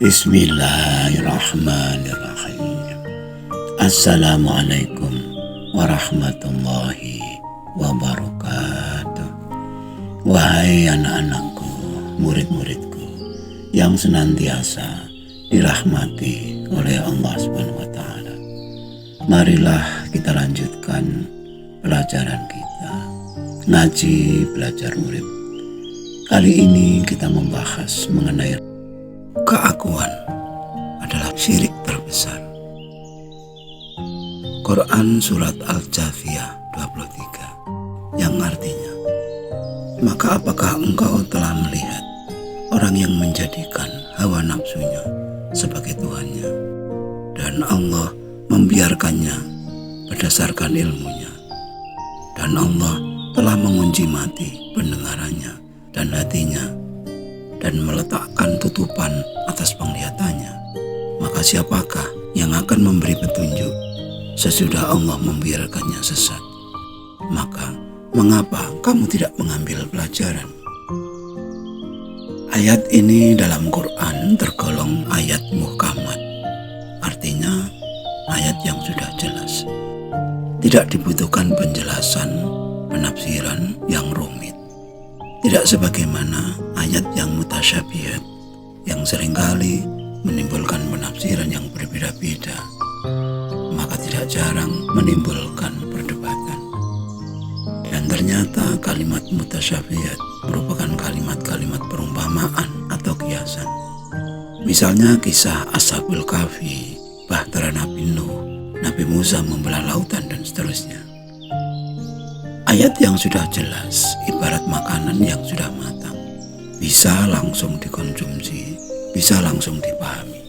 Bismillahirrahmanirrahim. Assalamualaikum warahmatullahi wabarakatuh. Wahai anak-anakku, murid-muridku yang senantiasa dirahmati oleh Allah Subhanahu wa Ta'ala, marilah kita lanjutkan pelajaran kita, ngaji belajar urip. Kali ini kita membahas mengenai keakuan adalah syirik terbesar. Quran Surat Al-Jathiyah 23 yang artinya, maka apakah engkau telah melihat orang yang menjadikan hawa nafsunya sebagai Tuhannya, dan Allah membiarkannya berdasarkan ilmunya, dan Allah telah mengunci mati pendengarannya dan hatinya, dan meletakkan tutupan atas penglihatannya. Maka siapakah yang akan memberi petunjuk sesudah Allah membiarkannya sesat? Maka mengapa kamu tidak mengambil pelajaran? Ayat ini dalam Quran tergolong ayat muhkamat, artinya ayat yang sudah jelas, tidak dibutuhkan penjelasan, penafsiran yang rumit. Tidak sebagaimana ayat yang mutasyabihat yang seringkali menimbulkan penafsiran yang berbeda-beda, maka tidak jarang menimbulkan perdebatan. Dan ternyata kalimat mutasyabihat merupakan kalimat-kalimat perumpamaan atau kiasan. Misalnya kisah Ashabul Kahfi, bahtera Nabi Nuh, Nabi Musa membelah lautan, dan seterusnya. Ayat yang sudah jelas ibarat makanan yang sudah matang, bisa langsung dikonsumsi, bisa langsung dipahami,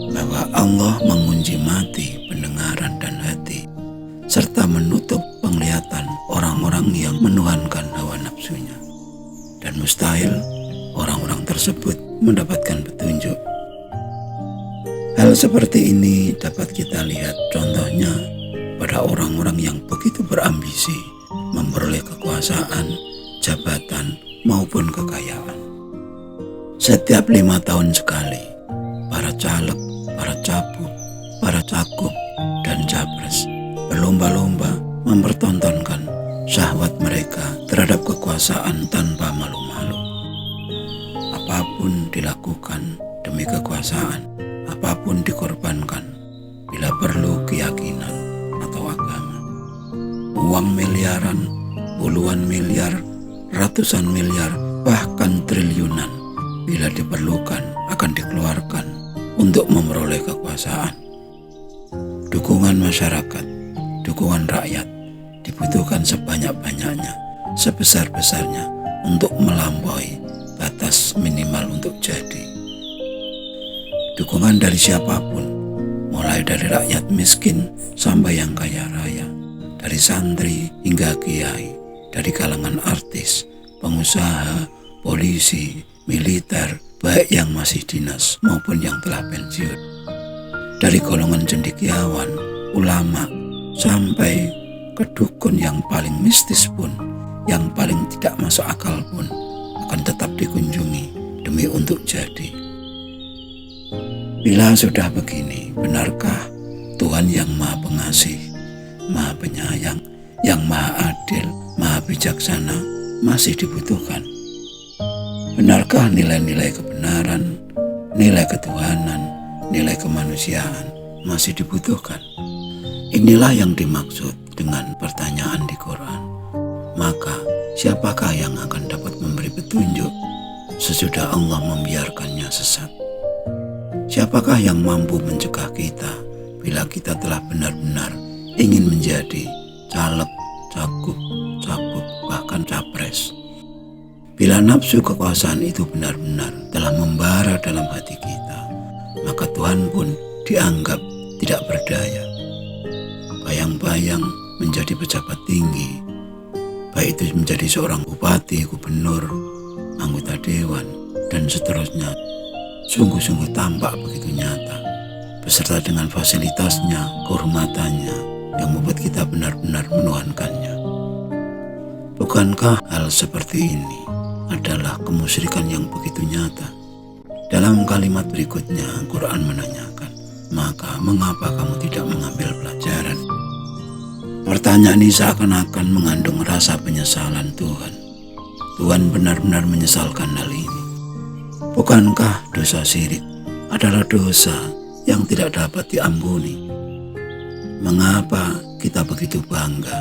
bahwa Allah mengunci mati, pendengaran, dan hati, serta menutup penglihatan orang-orang yang menuhankan hawa nafsunya, dan mustahil orang-orang tersebut mendapatkan petunjuk. Hal seperti ini dapat kita lihat contohnya pada orang-orang yang begitu berambisi memperoleh kekuasaan, jabatan, maupun kekayaan. Setiap 5 tahun sekali, para caleg, para capu, para cagup, dan capres berlomba-lomba mempertontonkan syahwat mereka terhadap kekuasaan tanpa malu-malu. Apapun dilakukan demi kekuasaan, apapun dikorbankan bila perlu keyakinan atau agama. Uang miliaran, puluhan miliar, ratusan miliar, bahkan triliunan bila diperlukan akan dikeluarkan untuk memperoleh kekuasaan. Dukungan masyarakat, dukungan rakyat dibutuhkan sebanyak-banyaknya, sebesar-besarnya untuk melampaui batas minimal untuk jadi. Dukungan dari siapapun, mulai dari rakyat miskin sampai yang kaya raya, dari santri hingga kiai, dari kalangan artis, pengusaha, polisi, militer, baik yang masih dinas maupun yang telah pensiun, dari golongan cendekiawan, ulama, sampai ke dukun yang paling mistis pun, yang paling tidak masuk akal pun, akan tetap dikunjungi demi untuk jadi. Bila sudah begini, benarkah Tuhan yang Maha Pengasih, Maha Penyayang, yang Maha Adil, Maha Bijaksana masih dibutuhkan? Benarkah nilai-nilai kebenaran, nilai ketuhanan, nilai kemanusiaan masih dibutuhkan? Inilah yang dimaksud dengan pertanyaan di Quran. Maka siapakah yang akan dapat memberi petunjuk sesudah Allah membiarkannya sesat? Siapakah yang mampu mencegah kita bila kita telah benar-benar ingin menjadi caleg, cagup, capuk, bahkan capres? Bila nafsu kekuasaan itu benar-benar telah membara dalam hati kita, maka Tuhan pun dianggap tidak berdaya. Bayang-bayang menjadi pejabat tinggi, baik itu menjadi seorang bupati, gubernur, anggota dewan, dan seterusnya, sungguh-sungguh tampak begitu nyata, beserta dengan fasilitasnya, kehormatannya, yang membuat kita benar-benar menuhankannya. Bukankah hal seperti ini adalah kemusyrikan yang begitu nyata? Dalam kalimat berikutnya, Quran menanyakan, maka mengapa kamu tidak mengambil pelajaran? Pertanyaan ini seakan-akan mengandung rasa penyesalan Tuhan. Tuhan benar-benar menyesalkan hal ini. Bukankah dosa syirik adalah dosa yang tidak dapat diampuni? Mengapa kita begitu bangga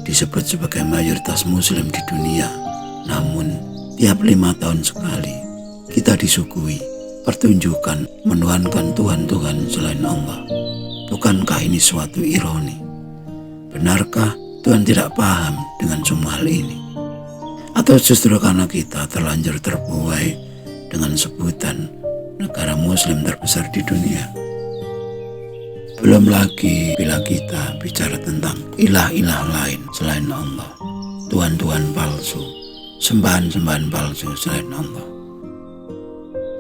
disebut sebagai mayoritas muslim di dunia, namun tiap 5 tahun sekali kita disuguhi pertunjukan menuhankan Tuhan-Tuhan selain Allah? Bukankah ini suatu ironi? Benarkah Tuhan tidak paham dengan semua hal ini? Atau justru karena kita terlanjur terbuai dengan sebutan negara muslim terbesar di dunia? Belum lagi bila kita bicara tentang ilah-ilah lain selain Allah, Tuhan-Tuhan palsu, sembahan-sembahan palsu selain Allah.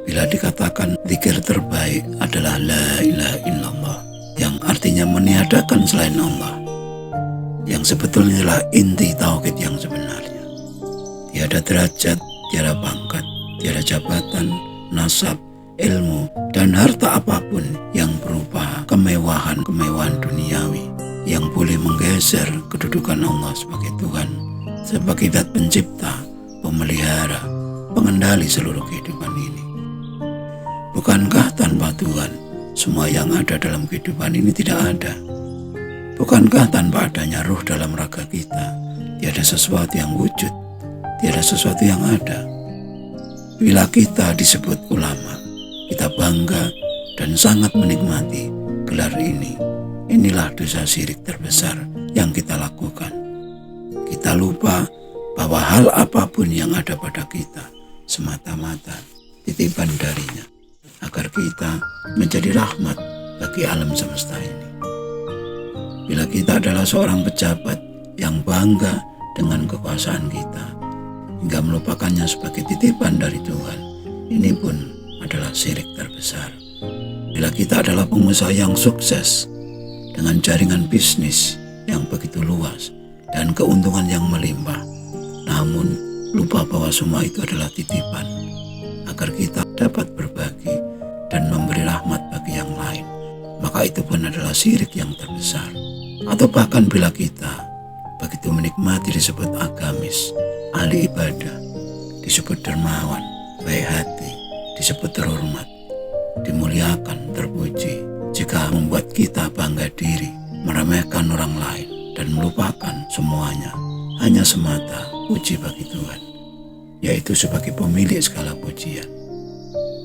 Bila dikatakan zikir terbaik adalah la ilaha illallah, yang artinya meniadakan selain Allah, yang sebetulnya adalah inti tauhid yang sebenarnya. Tiada derajat, tiada pangkat, tiada jabatan, nasab, ilmu, dan harta apapun yang berupa kemewahan-kemewahan duniawi yang boleh menggeser kedudukan Allah sebagai Tuhan, sebagai zat pencipta, pemelihara, pengendali seluruh kehidupan ini. Bukankah tanpa Tuhan, semua yang ada dalam kehidupan ini tidak ada? Bukankah tanpa adanya ruh dalam raga kita, tiada sesuatu yang wujud, tiada sesuatu yang ada? Bila kita disebut ulama, kita bangga dan sangat menikmati gelar ini. Inilah dosa syirik terbesar yang kita lakukan. Kita lupa bahwa hal apapun yang ada pada kita semata-mata titipan darinya, agar kita menjadi rahmat bagi alam semesta ini. Bila kita adalah seorang pejabat yang bangga dengan kekuasaan kita, hingga melupakannya sebagai titipan dari Tuhan, ini pun adalah syirik terbesar. Bila kita adalah pengusaha yang sukses dengan jaringan bisnis yang begitu luas dan keuntungan yang melimpah, namun lupa bahwa semua itu adalah titipan agar kita dapat berbagi dan memberi rahmat bagi yang lain, maka itu pun adalah syirik yang terbesar. Atau bahkan bila kita begitu menikmati disebut agamis, ahli ibadah, disebut dermawan, baik hati, disebut terhormat, dimuliakan, terpuji, jika membuat kita bangga diri, meremehkan orang lain, dan melupakan semuanya hanya semata puji bagi Tuhan, yaitu sebagai pemilik segala pujian.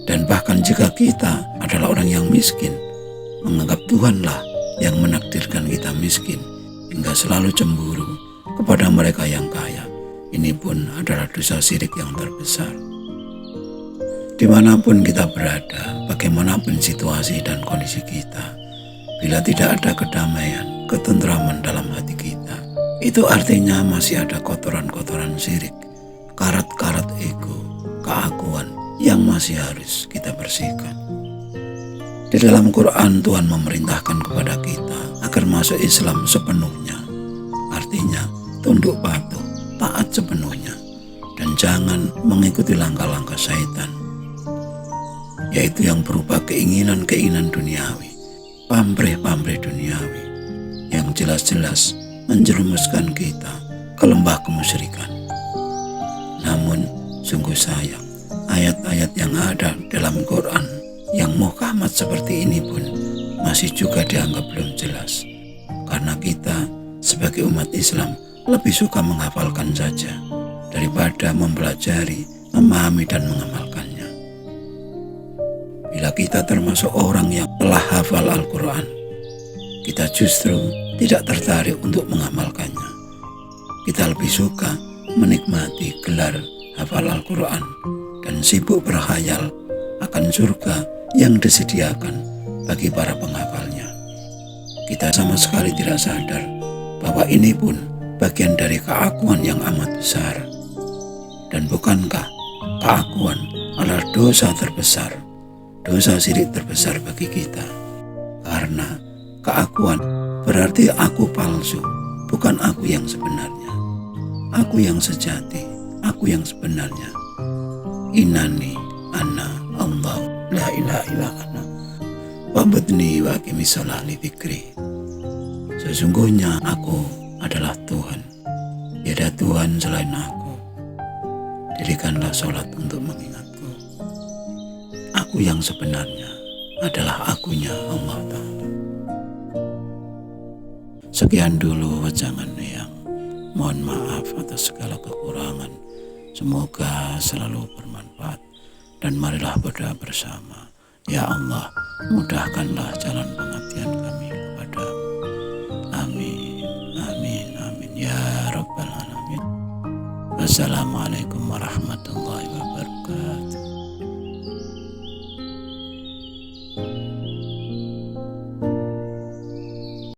Dan bahkan jika kita adalah orang yang miskin, menganggap Tuhanlah yang menakdirkan kita miskin, hingga selalu cemburu kepada mereka yang kaya, ini pun adalah dosa syirik yang terbesar. Dimanapun kita berada, bagaimanapun situasi dan kondisi kita, bila tidak ada kedamaian, ketentraman dalam hati kita, itu artinya masih ada kotoran-kotoran syirik, karat-karat ego, keakuan yang masih harus kita bersihkan. Di dalam Quran, Tuhan memerintahkan kepada kita agar masuk Islam sepenuhnya. Artinya, tunduk patuh, taat sepenuhnya, dan jangan mengikuti langkah-langkah syaitan, yaitu yang berupa keinginan-keinginan duniawi, pamrih-pamrih duniawi, yang jelas-jelas menjerumuskan kita ke lembah kemusyrikan. Namun, sungguh sayang, ayat-ayat yang ada dalam Quran yang muhkamat seperti ini pun masih juga dianggap belum jelas, karena kita sebagai umat Islam lebih suka menghafalkan saja daripada mempelajari, memahami, dan mengamalkannya. Bila kita termasuk orang yang telah hafal Al-Quran, kita justru tidak tertarik untuk mengamalkannya. Kita lebih suka menikmati gelar hafal Al-Quran dan sibuk berkhayal akan surga yang disediakan bagi para penghafalnya. Kita sama sekali tidak sadar bahwa ini pun bagian dari keakuan yang amat besar. Dan bukankah keakuan adalah dosa terbesar, dosa syirik terbesar bagi kita? Karena keakuan berarti aku palsu, bukan aku yang sebenarnya, aku yang sejati, aku yang sebenarnya. Inani ana Allah. ilaha illa ana wa'budni wa aqimi shalah li dzikri. Sesungguhnya aku adalah Tuhan, tiada Tuhan selain aku. Dirikanlah sholat untuk mengingatku. Aku yang sebenarnya adalah akunya Allah Ta'ala. Sekian dulu wajangan yang mohon maaf atas segala kekurangan. Semoga selalu bermanfaat. Dan marilah berdoa bersama. Ya Allah, mudahkanlah jalan pengabdian kami kepadamu. Amin, amin, amin. Ya Rabbal Alamin. Wassalamualaikum warahmatullahi